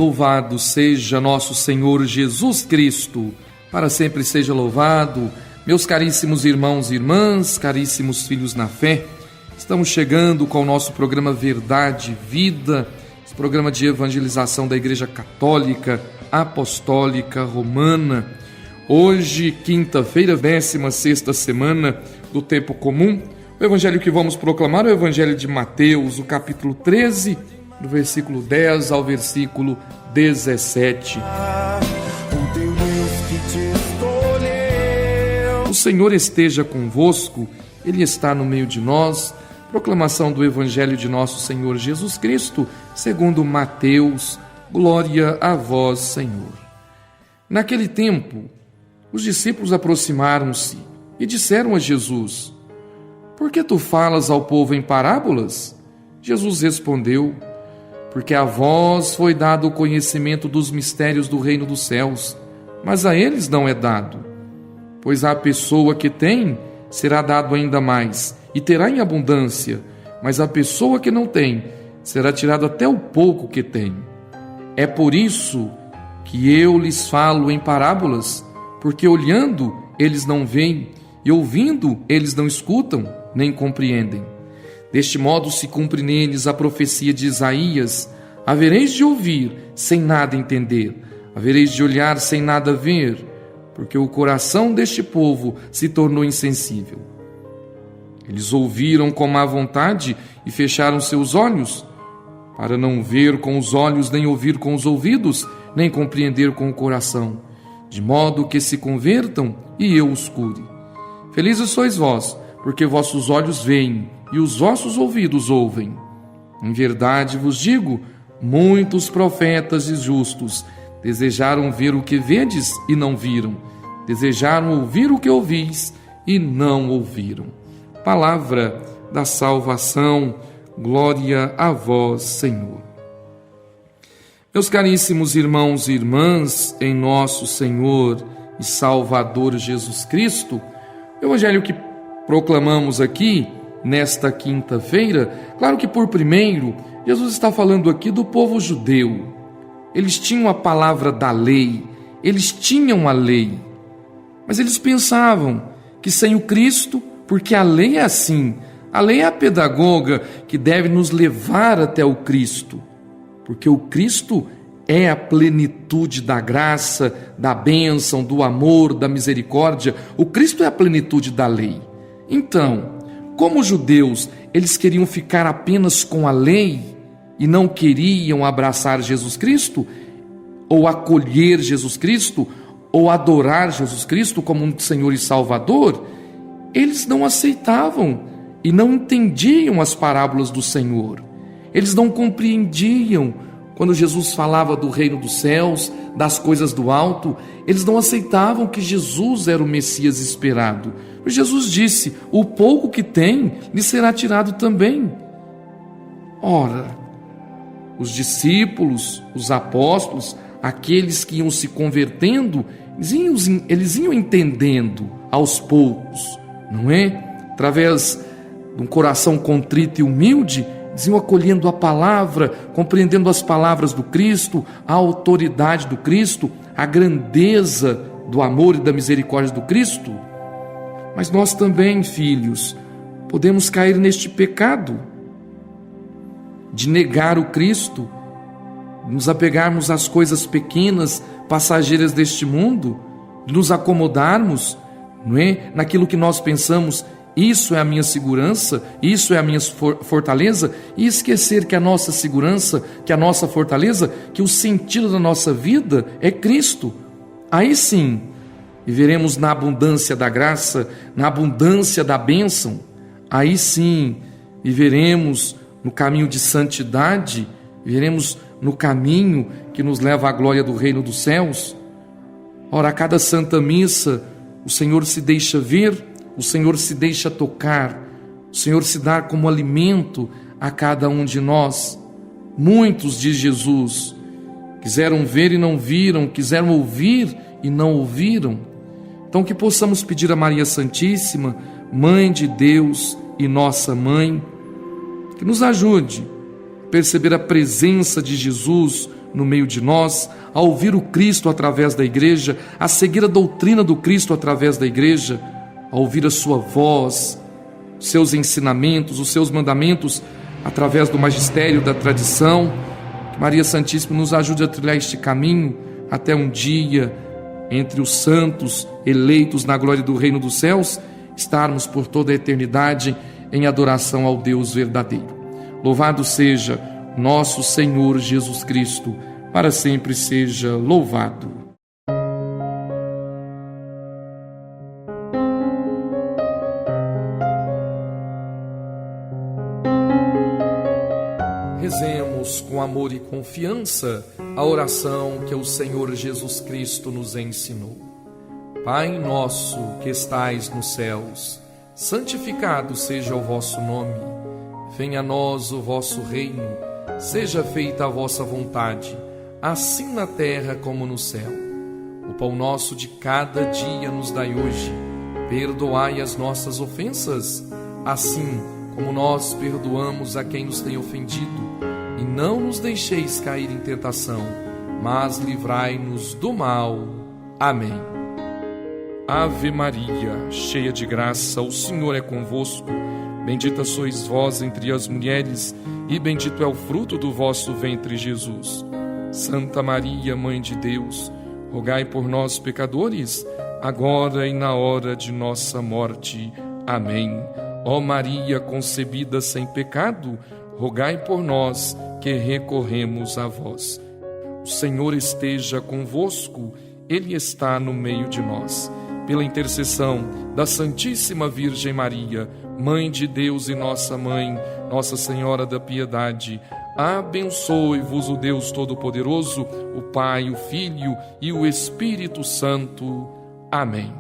Louvado seja nosso Senhor Jesus Cristo, para sempre seja louvado. Meus caríssimos irmãos e irmãs, caríssimos filhos na fé, estamos chegando com o nosso programa Verdade e Vida, esse programa de evangelização da Igreja Católica, Apostólica, Romana. Hoje, quinta-feira, 16ª semana do tempo comum. O evangelho que vamos proclamar é o evangelho de Mateus, o capítulo 13, do versículo 10 ao versículo 17. O Senhor esteja convosco, Ele está no meio de nós. Proclamação do evangelho de nosso Senhor Jesus Cristo, segundo Mateus. Glória a vós, Senhor. Naquele tempo, os discípulos aproximaram-se e disseram a Jesus: Por que tu falas ao povo em parábolas? Jesus respondeu: Porque a vós foi dado o conhecimento dos mistérios do reino dos céus, mas a eles não é dado. Pois à pessoa que tem, será dado ainda mais, e terá em abundância, mas a pessoa que não tem, será tirado até o pouco que tem. É por isso que eu lhes falo em parábolas, porque olhando eles não veem, e ouvindo eles não escutam, nem compreendem. Deste modo se cumpre neles a profecia de Isaías: havereis de ouvir sem nada entender, havereis de olhar sem nada ver, porque o coração deste povo se tornou insensível. Eles ouviram com má vontade e fecharam seus olhos, para não ver com os olhos, nem ouvir com os ouvidos, nem compreender com o coração, de modo que se convertam e eu os cure. Felizes sois vós, porque vossos olhos veem e os vossos ouvidos ouvem. Em verdade vos digo, muitos profetas e justos desejaram ver o que vedes e não viram, desejaram ouvir o que ouvis e não ouviram. Palavra da salvação, glória a vós, Senhor. Meus caríssimos irmãos e irmãs, em nosso Senhor e Salvador Jesus Cristo, o evangelho que proclamamos aqui nesta quinta-feira, claro que por primeiro, Jesus está falando aqui do povo judeu. Eles tinham a palavra da lei, eles tinham a lei, mas eles pensavam que sem o Cristo, porque a lei é assim, a lei é a pedagoga que deve nos levar até o Cristo, porque o Cristo é a plenitude da graça, da bênção, do amor, da misericórdia. O Cristo é a plenitude da lei. Então, como os judeus, eles queriam ficar apenas com a lei e não queriam abraçar Jesus Cristo, ou acolher Jesus Cristo, ou adorar Jesus Cristo como um Senhor e Salvador, eles não aceitavam e não entendiam as parábolas do Senhor. Eles não compreendiam quando Jesus falava do reino dos céus, das coisas do alto. Eles não aceitavam que Jesus era o Messias esperado. Jesus disse: o pouco que tem lhe será tirado também. Ora, os discípulos, os apóstolos, aqueles que iam se convertendo, eles iam entendendo aos poucos, não é? Através de um coração contrito e humilde, eles iam acolhendo a palavra, compreendendo as palavras do Cristo, a autoridade do Cristo, a grandeza do amor e da misericórdia do Cristo. Mas nós também, filhos, podemos cair neste pecado de negar o Cristo, nos apegarmos às coisas pequenas, passageiras deste mundo, de nos acomodarmos, não é? Naquilo que nós pensamos: isso é a minha segurança, isso é a minha fortaleza, e esquecer que a nossa segurança, que a nossa fortaleza, que o sentido da nossa vida é Cristo. Aí sim, viveremos na abundância da graça, na abundância da bênção. Aí sim, viveremos no caminho de santidade, viveremos no caminho que nos leva à glória do reino dos céus. Ora, a cada santa missa, o Senhor se deixa ver, o Senhor se deixa tocar, o Senhor se dá como alimento a cada um de nós. Muitos, diz Jesus, quiseram ver e não viram, quiseram ouvir e não ouviram. Então que possamos pedir a Maria Santíssima, Mãe de Deus e nossa Mãe, que nos ajude a perceber a presença de Jesus no meio de nós, a ouvir o Cristo através da igreja, a seguir a doutrina do Cristo através da igreja, a ouvir a sua voz, os seus ensinamentos, os seus mandamentos através do magistério, da tradição. Que Maria Santíssima nos ajude a trilhar este caminho até um dia, entre os santos eleitos na glória do reino dos céus, estarmos por toda a eternidade em adoração ao Deus verdadeiro. Louvado seja nosso Senhor Jesus Cristo, para sempre seja louvado. Rezemos com amor e confiança a oração que o Senhor Jesus Cristo nos ensinou. Pai nosso que estais nos céus, santificado seja o vosso nome. Venha a nós o vosso reino, seja feita a vossa vontade, assim na terra como no céu. O pão nosso de cada dia nos dai hoje. Perdoai as nossas ofensas, assim como nós perdoamos a quem nos tem ofendido. E não nos deixeis cair em tentação, mas livrai-nos do mal. Amém. Ave Maria, cheia de graça, o Senhor é convosco. Bendita sois vós entre as mulheres, e bendito é o fruto do vosso ventre, Jesus. Santa Maria, Mãe de Deus, rogai por nós, pecadores, agora e na hora de nossa morte. Amém. Ó Maria concebida sem pecado, rogai por nós que recorremos a vós. O Senhor esteja convosco, Ele está no meio de nós. Pela intercessão da Santíssima Virgem Maria, Mãe de Deus e nossa Mãe, Nossa Senhora da Piedade, abençoe-vos o Deus Todo-Poderoso, o Pai, o Filho e o Espírito Santo. Amém.